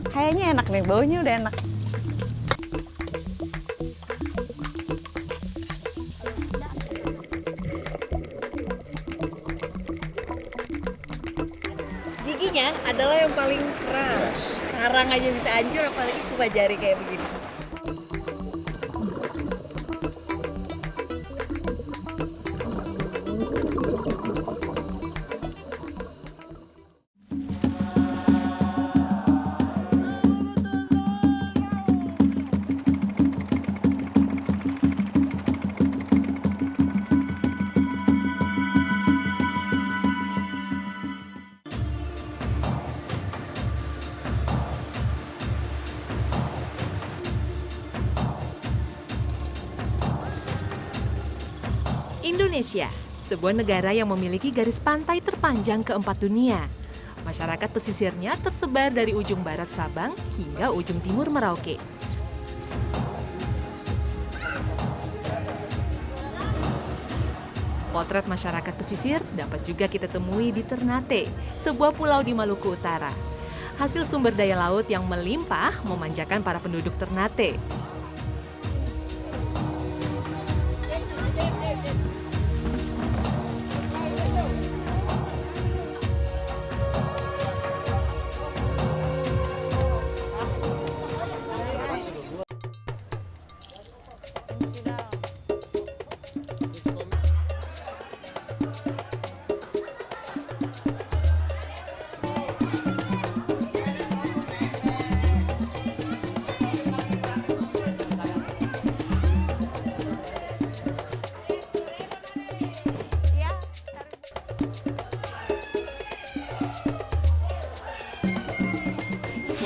Kayaknya enak nih, baunya udah enak. Giginya adalah yang paling keras. Karang aja bisa hancur, apalagi cuma jari kayak begini. Indonesia, sebuah negara yang memiliki garis pantai terpanjang keempat dunia. Masyarakat pesisirnya tersebar dari ujung barat Sabang hingga ujung timur Merauke. Potret masyarakat pesisir dapat juga kita temui di Ternate, sebuah pulau di Maluku Utara. Hasil sumber daya laut yang melimpah memanjakan para penduduk Ternate.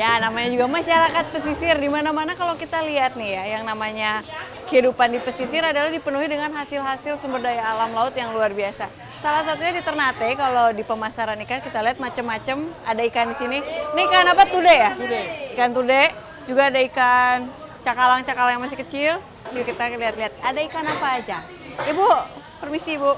Ya, namanya juga masyarakat pesisir. Di mana-mana kalau kita lihat nih ya, yang namanya kehidupan di pesisir adalah dipenuhi dengan hasil-hasil sumber daya alam laut yang luar biasa. Salah satunya di Ternate, kalau di pemasaran ikan kita lihat macam-macam. Ada ikan di sini. Ini ikan apa? Tude ya? Tude. Ikan tude. Juga ada ikan cakalang-cakalang yang masih kecil. Yuk kita lihat-lihat. Ada ikan apa aja? Ibu, permisi Ibu.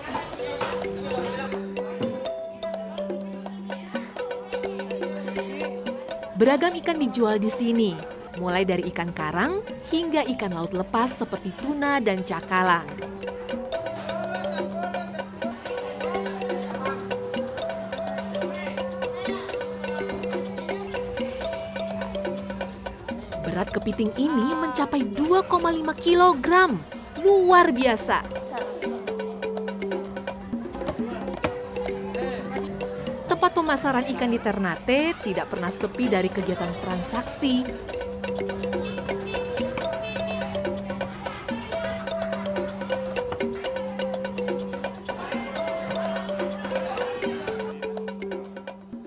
Beragam ikan dijual di sini, mulai dari ikan karang hingga ikan laut lepas seperti tuna dan cakalang. Berat kepiting ini mencapai 2,5 kilogram. Luar biasa. Tempat pemasaran ikan di Ternate tidak pernah sepi dari kegiatan transaksi.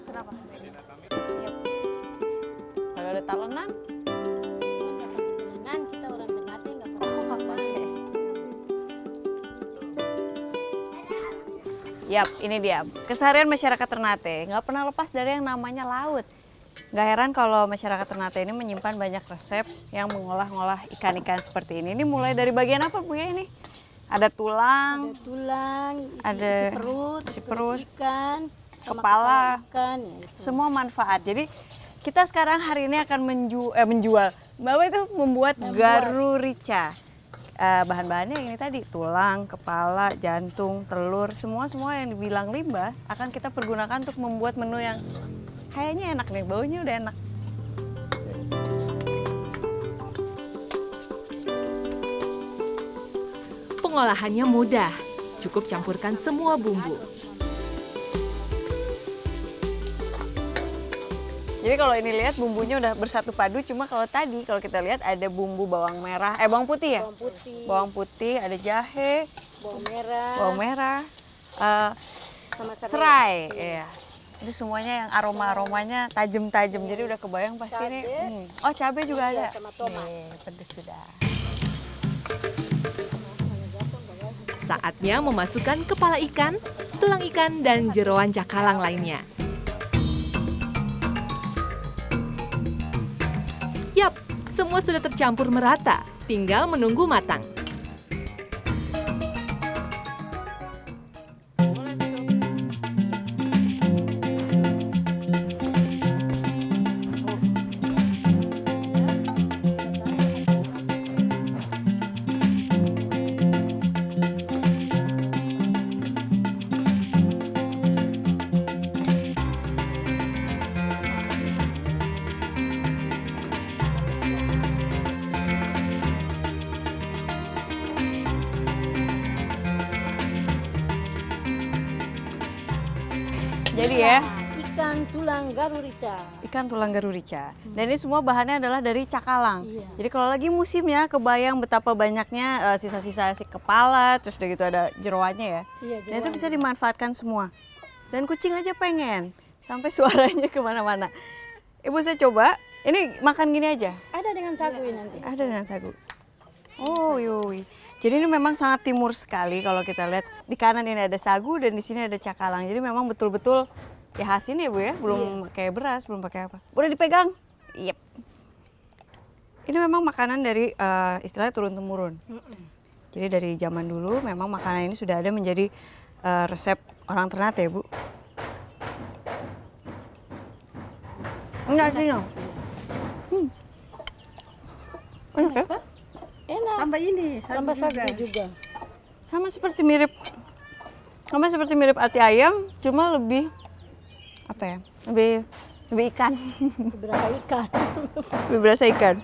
Kenapa? Kalau ada talenan? Kita orang Ternate nggak pernah. Oh, nggak pakai. Yap, ini dia. Keseharian masyarakat Ternate nggak pernah lepas dari yang namanya laut. Nggak heran kalau masyarakat Ternate ini menyimpan banyak resep yang mengolah-ngolah ikan-ikan seperti ini. Ini mulai dari bagian apa Bu ya ini? Ada tulang, Ada tulang, Ada isi isi perut perut, ikan, sama kepala. ikan, ya itu. semua manfaat. Jadi kita sekarang hari ini akan menjual. Mbak Wai itu membuat garu rica. Bahan-bahannya ini tadi, tulang, kepala, jantung, telur, semua yang dibilang limbah akan kita pergunakan untuk membuat menu yang kayaknya enak nih, baunya udah enak. Pengolahannya mudah, cukup campurkan semua bumbu. Jadi kalau ini lihat bumbunya udah bersatu padu, cuma kalau tadi kalau kita lihat ada bumbu bawang merah, bawang putih ya? Bawang putih, Bawang putih, ada jahe, bawang merah, sama serai, iya. Itu semuanya yang aroma-aromanya tajam-tajam, jadi udah kebayang pasti Cabe. nih. Oh, cabai juga Iya, ada. sama tomat. Pedes sudah. Saatnya memasukkan kepala ikan, tulang ikan, dan jeroan cakalang lainnya. Yap, semua sudah tercampur merata, tinggal menunggu matang. Boleh Jadi ya, Ikan tulang garu rica. ikan tulang garu rica. Dan ini semua bahannya adalah dari cakalang. Iya. Jadi kalau lagi musimnya, kebayang betapa banyaknya sisa-sisa si kepala, terus udah gitu ada jeroannya ya. Iya, Dan itu bisa dimanfaatkan semua. Dan kucing aja pengen, sampai suaranya kemana-mana. Ibu saya coba, ini makan gini aja. Ada dengan sagu ini nanti. Ada dengan sagu. Oh, yoi. Jadi ini memang sangat timur sekali kalau kita lihat. Di kanan ini ada sagu dan di sini ada cakalang. Jadi memang betul-betul ya khas ini ya Bu ya. Belum pakai beras, belum pakai apa. Udah dipegang? Yep. Ini memang makanan dari istilahnya turun-temurun. Jadi dari zaman dulu memang makanan ini sudah ada menjadi resep orang Ternate ya Bu. Enggak sih, no. Enak ya? Enak. Tambah ini, Tambah sagu juga. Sama seperti mirip ati ayam, cuma lebih apa ya? Lebih ikan. Berapa ikan? Lebih berasa ikan.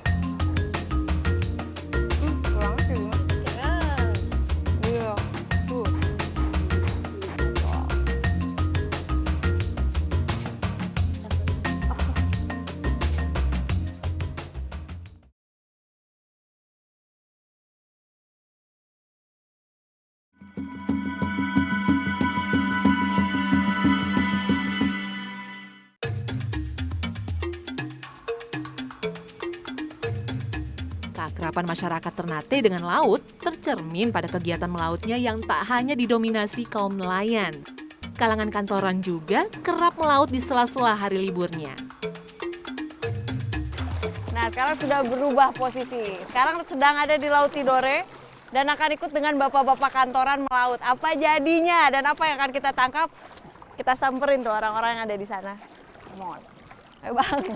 Iya. Tuh. Keakraban masyarakat Ternate dengan laut tercermin pada kegiatan melautnya yang tak hanya didominasi kaum nelayan. Kalangan kantoran juga kerap melaut di sela-sela hari liburnya. Nah, sekarang sudah berubah posisi. Sekarang sedang ada di Laut Tidore dan akan ikut dengan bapak-bapak kantoran melaut. Apa jadinya dan apa yang akan kita tangkap? Kita samperin tuh orang-orang yang ada di sana. Come on. Ayo Bang.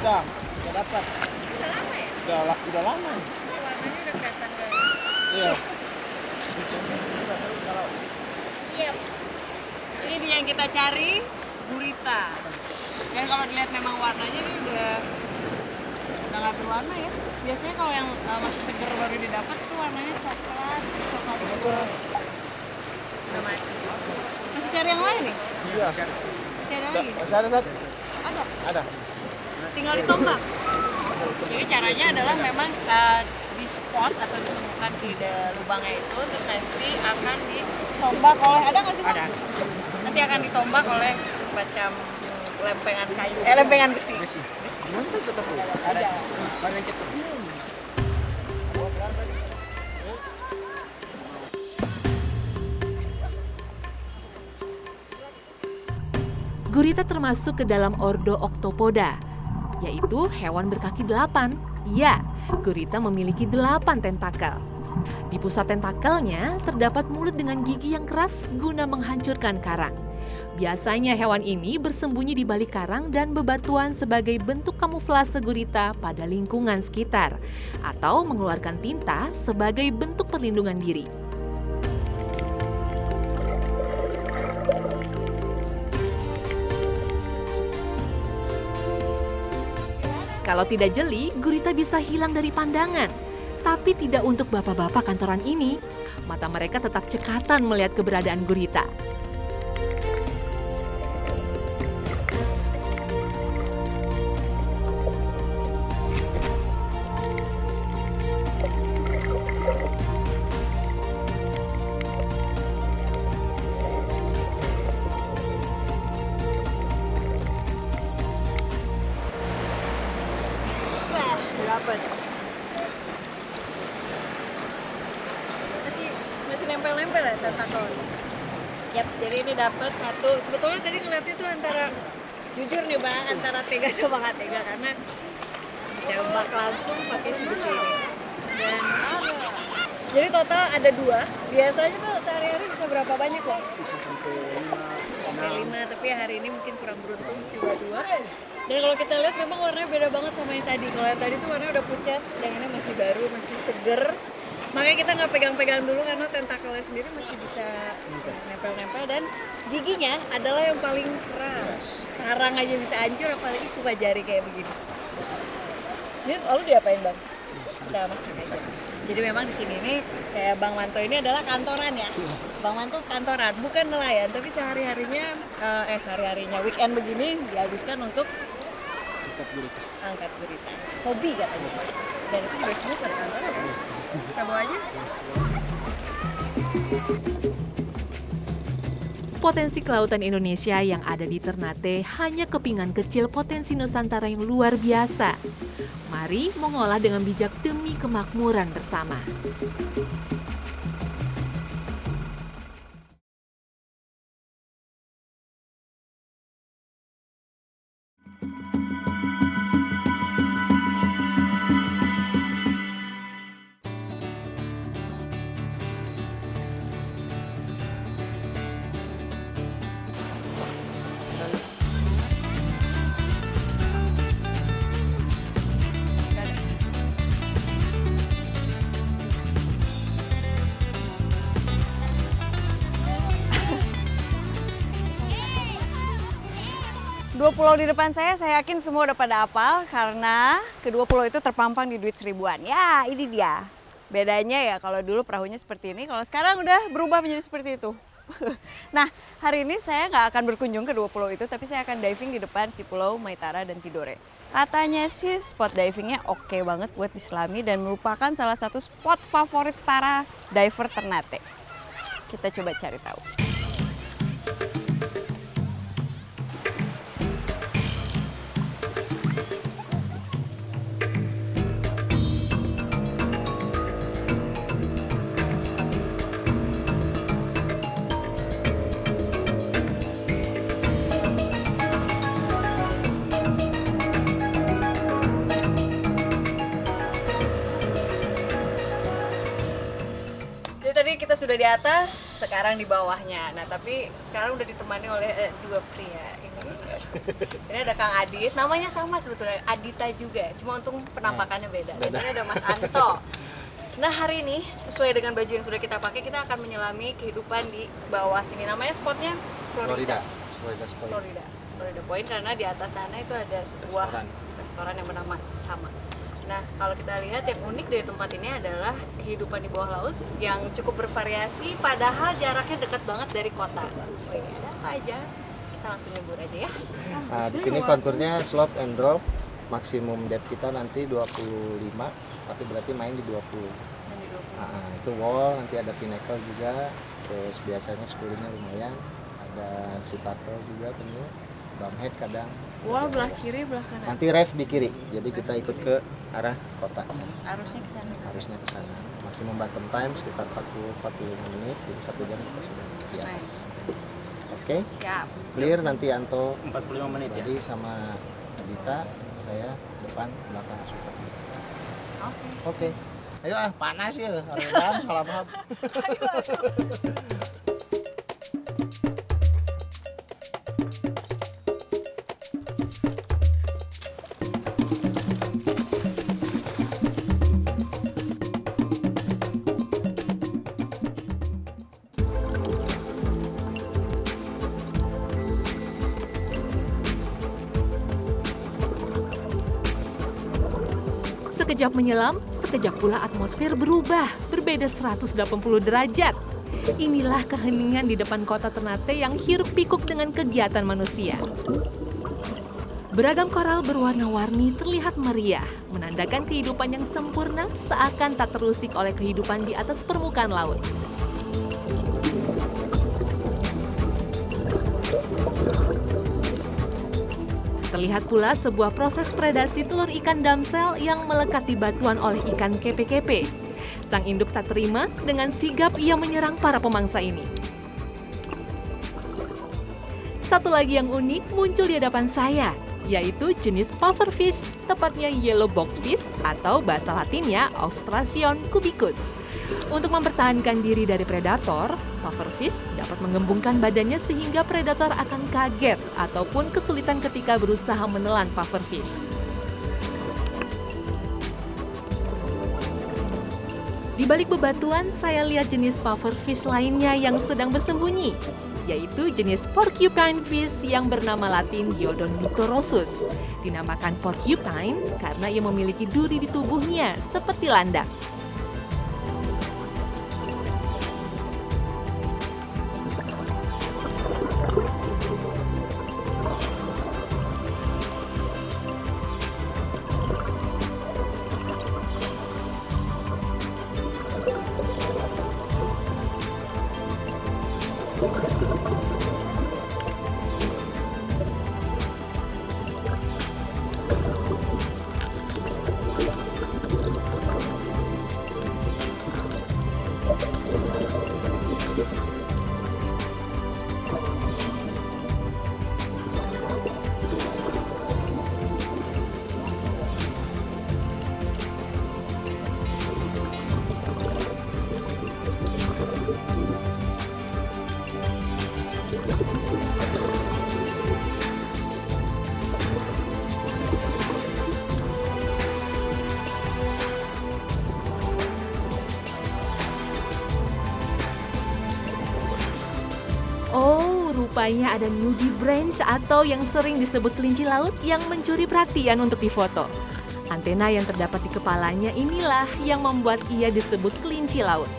Sudah dapat. Udah lama ya? Udah lama. Warnanya udah kelihatan kan? Iya. Iya. Ini dia yang kita cari, gurita. Dan kalau dilihat memang warnanya ini udah nggak berwarna ya. Biasanya kalau yang masih seger baru didapat tuh warnanya coklat gitu. Udah mati. Masih cari yang lain nih? Iya. Masih ada lagi? Masih ada, Dad? Ada. Ada. Tinggal ditombak. Jadi caranya adalah memang di spot atau ditemukan si lubangnya itu, terus nanti akan ditombak oleh, ada nggak sih Bang? Ada. Nanti akan ditombak oleh semacam lempengan kayu, lempengan besi. Besi. Ada. Banyak gitu. Gurita termasuk ke dalam ordo Octopoda, yaitu hewan berkaki 8. Ya, gurita memiliki 8 tentakel. Di pusat tentakelnya terdapat mulut dengan gigi yang keras guna menghancurkan karang. Biasanya hewan ini bersembunyi di balik karang dan bebatuan sebagai bentuk kamuflase gurita pada lingkungan sekitar, atau mengeluarkan tinta sebagai bentuk perlindungan diri. Kalau tidak jeli, gurita bisa hilang dari pandangan. Tapi tidak untuk bapak-bapak kantoran ini. Mata mereka tetap cekatan melihat keberadaan gurita. Dapat. Masih nempel-nempel ya tentakel. Yap, jadi ini dapat satu. Sebetulnya tadi ngeliatnya tuh antara, jujur nih Bang, antara tega sama nggak tega karena ditembak langsung pakai si besi ini. Dan jadi total ada 2. Biasanya tuh sehari-hari bisa berapa banyak Bang? Bisa Sampai 5, tapi hari ini mungkin kurang beruntung coba 2. Dan kalau kita lihat memang warnanya beda banget sama yang tadi. Kalau yang tadi tuh warnanya udah pucat, yang ini masih baru, masih seger. Makanya kita nggak pegang-pegang dulu karena tentakelnya sendiri masih bisa nempel-nempel dan giginya adalah yang paling keras. Karang aja bisa hancur apalagi cuma jari kayak begini. Ini lalu diapain Bang? Kita masak aja. Jadi memang di sini ini kayak Bang Manto ini adalah kantoran ya. Bang Manto kantoran, bukan nelayan, tapi sehari-harinya weekend begini dihabiskan untuk angkat gurita. Hobi katanya. Dan itu juga semua pada kantoran ya. Kita bawa aja. Potensi kelautan Indonesia yang ada di Ternate hanya kepingan kecil potensi Nusantara yang luar biasa. Mari mengolah dengan bijak demi kemakmuran bersama. Dua pulau di depan saya yakin semua udah pada hafal karena kedua pulau itu terpampang di duit seribuan. Ya, ini dia. Bedanya ya kalau dulu perahunya seperti ini, kalau sekarang udah berubah menjadi seperti itu. Nah, hari ini saya nggak akan berkunjung ke dua pulau itu, tapi saya akan diving di depan si Pulau Maitara dan Tidore. Katanya sih spot divingnya oke banget buat diselami dan merupakan salah satu spot favorit para diver Ternate. Kita coba cari tahu. Tadi kita sudah di atas, sekarang di bawahnya. Nah, tapi sekarang udah ditemani oleh dua pria ini. Ini ada Kang Adit, namanya sama sebetulnya, Adita juga, cuma untuk penampakannya beda. Dan ini ada Mas Anto. Nah, hari ini sesuai dengan baju yang sudah kita pakai, kita akan menyelami kehidupan di bawah sini. Namanya spotnya Florida Point karena di atas sana itu ada sebuah restoran yang bernama sama. Nah, kalau kita lihat yang unik dari tempat ini adalah kehidupan di bawah laut yang cukup bervariasi, padahal jaraknya dekat banget dari kota. Oh iya, ada apa aja? Kita langsung nyebur aja ya. Nah, di sini konturnya slope and drop, maksimum depth kita nanti 25, tapi berarti main di 20. Nah, itu wall, nanti ada pinnacle juga, terus biasanya spoolingnya lumayan, ada sea turtle juga penuh, bumhead kadang. Wall belah kiri, belah kanan. Nanti reef di kiri, jadi kita ikut ke arah kota sana. Arusnya ke sana. Harusnya ke sana. Maksimum bottom time sekitar 40-45 menit, jadi 1 jam kita sudah di atas. Oke. Siap. Clear, nanti Anto 45 menit ya. jadi sama Adita, saya depan belakang super. Oke. Ayo panas ya, salam. Sekejap menyelam, sekejap pula atmosfer berubah, berbeda 180 derajat. Inilah keheningan di depan kota Ternate yang hiruk pikuk dengan kegiatan manusia. Beragam koral berwarna-warni terlihat meriah, menandakan kehidupan yang sempurna seakan tak terusik oleh kehidupan di atas permukaan laut. Terlihat pula sebuah proses predasi telur ikan damsel yang melekat di batuan oleh ikan kepe-kepe. Sang induk tak terima, dengan sigap ia menyerang para pemangsa ini. Satu lagi yang unik muncul di hadapan saya, yaitu jenis pufferfish, tepatnya yellow boxfish atau bahasa latinnya Austrasian cubicus. Untuk mempertahankan diri dari predator, pufferfish dapat menggembungkan badannya sehingga predator akan kaget ataupun kesulitan ketika berusaha menelan pufferfish. Di balik bebatuan, saya lihat jenis pufferfish lainnya yang sedang bersembunyi, yaitu jenis porcupine fish yang bernama latin Diodon nyctorosus. Dinamakan porcupine karena ia memiliki duri di tubuhnya seperti landak. Oh, rupanya ada nudibranch atau yang sering disebut kelinci laut yang mencuri perhatian untuk difoto. Antena yang terdapat di kepalanya inilah yang membuat ia disebut kelinci laut.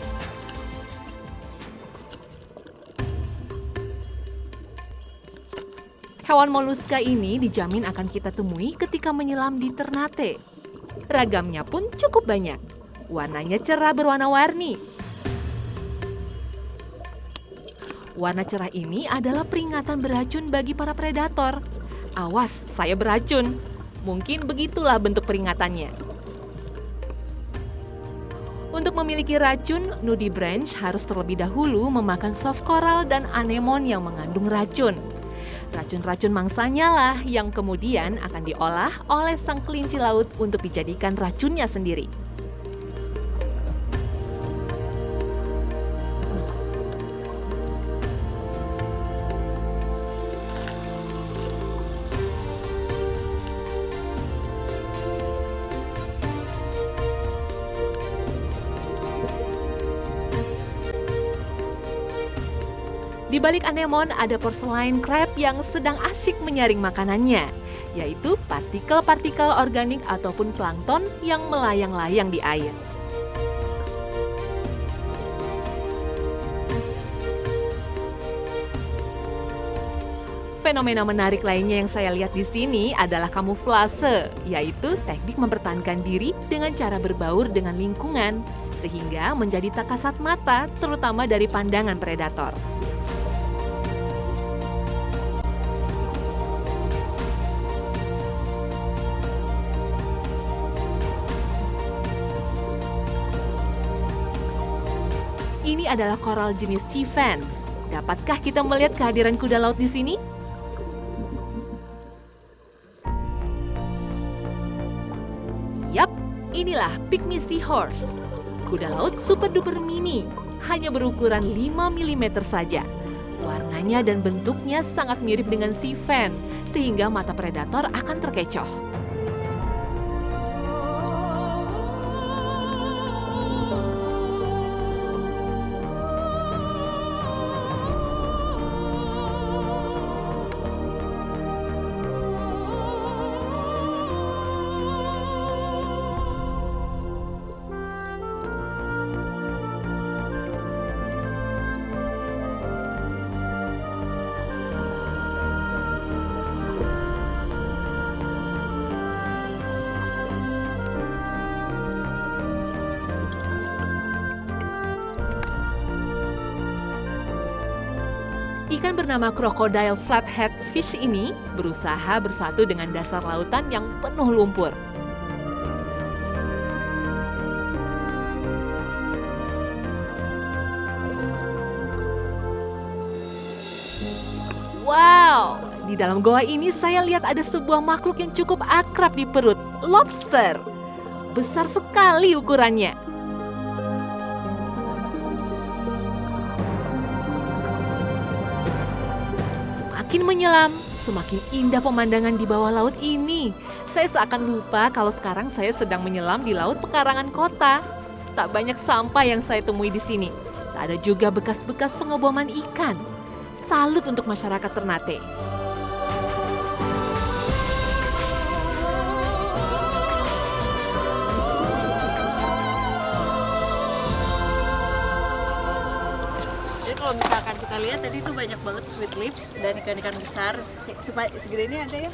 Hewan moluska ini dijamin akan kita temui ketika menyelam di Ternate. Ragamnya pun cukup banyak. Warnanya cerah berwarna-warni. Warna cerah ini adalah peringatan beracun bagi para predator. Awas, saya beracun. Mungkin begitulah bentuk peringatannya. Untuk memiliki racun, nudibranch harus terlebih dahulu memakan soft coral dan anemon yang mengandung racun. Racun-racun mangsanya lah yang kemudian akan diolah oleh sang kelinci laut untuk dijadikan racunnya sendiri. Di balik anemon ada porcelain crab yang sedang asyik menyaring makanannya, yaitu partikel-partikel organik ataupun plankton yang melayang-layang di air. Fenomena menarik lainnya yang saya lihat di sini adalah kamuflase, yaitu teknik mempertahankan diri dengan cara berbaur dengan lingkungan, sehingga menjadi tak kasat mata, terutama dari pandangan predator. Ini adalah koral jenis sea fan. Dapatkah kita melihat kehadiran kuda laut di sini? Yap, inilah pygmy seahorse. Kuda laut super duper mini, hanya berukuran 5 mm saja. Warnanya dan bentuknya sangat mirip dengan sea fan, sehingga mata predator akan terkecoh. Ikan bernama crocodile flathead fish ini berusaha bersatu dengan dasar lautan yang penuh lumpur. Wow, di dalam goa ini saya lihat ada sebuah makhluk yang cukup akrab di perut, lobster. Besar sekali ukurannya. Semakin menyelam, semakin indah pemandangan di bawah laut ini. Saya seakan lupa kalau sekarang saya sedang menyelam di laut pekarangan kota. tak banyak sampah yang saya temui di sini. Tak ada juga bekas-bekas pengeboman ikan. Salut untuk masyarakat Ternate. Jadi kalau misalkan kita lihat tadi itu banyak banget sweet lips dan ikan-ikan besar. Segede ini ada ya.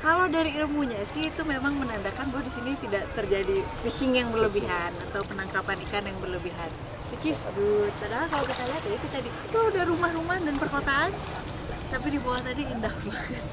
Kalau dari ilmunya sih itu memang menandakan bahwa di sini tidak terjadi fishing yang berlebihan atau penangkapan ikan yang berlebihan. Which is good. Padahal kalau kita lihat ya itu tadi itu udah rumah-rumah dan perkotaan, tapi di bawah tadi indah banget.